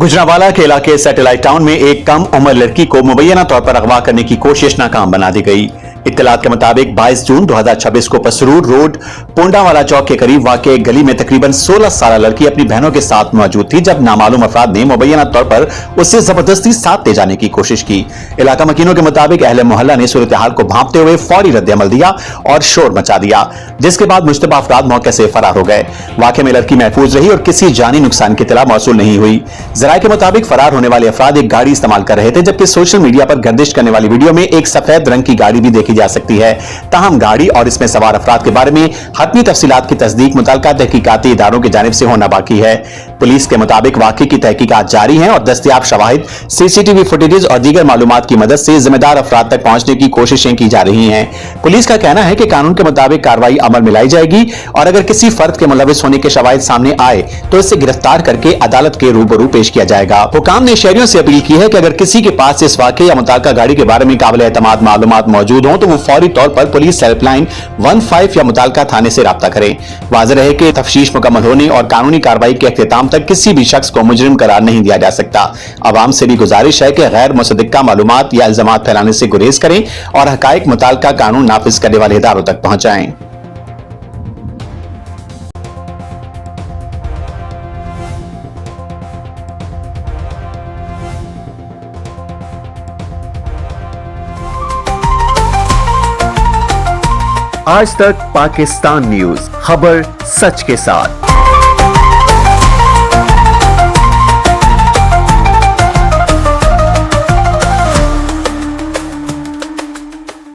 गुजरांवाला के इलाके satellite town में एक कम उम्र लड़की को मुबैना तौर पर अगवा करने की कोशिश नाकाम बना दी गई। इत्तलात के मुताबिक 22 जून 2026 को पसरूर रोड पोंडावाला चौक के करीब वाक़े एक गली में तकरीबन 16 साल लड़की अपनी बहनों के साथ मौजूद थी जब नामालूम अफराद ने मुबैना तौर पर उससे जबरदस्ती साथ ले जाने की कोशिश की। इलाका मकीनों के मुताबिक अहले मोहल्ला ने सूरत हाल को भांपते हुए फौरी रद्द-ए-अमल दिया और शोर मचा दिया, जिसके बाद मुश्तबा अफराद मौके से फरार हो गए। वाक़े में लड़की महफूज रही और किसी जानी नुकसान की इत्तला मौसूल नहीं हुई। ज़राए के मुताबिक फरार होने वाले अफराद एक गाड़ी इस्तेमाल कर रहे थे, जबकि सोशल मीडिया पर गर्दिश करने वाली वीडियो में एक सफेद रंग की गाड़ी भी देखी जा सकती है। ताहम गाड़ी और इसमें सवार अफराद के बारे में हतमी तफसीलात की तस्दीक मुतल्लिका तहकीकाती इदारों की जानिब से होना बाकी है। पुलिस के मुताबिक वाक़े की तहकीकात जारी हैं और दस्तयाब शवाहिद, सीसीटीवी फुटेजेस और दीगर मालूमात की मदद से जिम्मेदार अफराद तक पहुंचने की कोशिशें की जा रही हैं। पुलिस का कहना है कि कानून के मुताबिक कार्रवाई अमल में लाई जाएगी और अगर किसी फर्द के मुलविस होने के शवाहिद सामने आए तो इसे गिरफ्तार करके अदालत के रूबरू पेश किया जाएगा। हुकाम ने शहरियों से अपील की है कि अगर किसी के पास इस वाक़े या मुतल्लिका गाड़ी के बारे में काबिल एतमाद मालूमात मौजूद हों तो वो फौरी तौर पर पुलिस हेल्पलाइन 15 या मुतल्लिका थाने से राब्ता करें। वाज़ेह रहे कि तफ्तीश मुकम्मल होने और कानूनी कार्रवाई के इख्तिताम तक किसी भी शख्स को मुजरिम करार नहीं दिया जा सकता। अवाम से भी गुजारिश है कि गैर मुसद्दिक़ा मालूमात या इल्ज़ामात फैलाने से गुरेज करें और हक़ाइक़ मुतल्लिका कानून नाफिज करने वाले इदारों तक पहुंचाएं। आज तक पाकिस्तान न्यूज, खबर सच के साथ।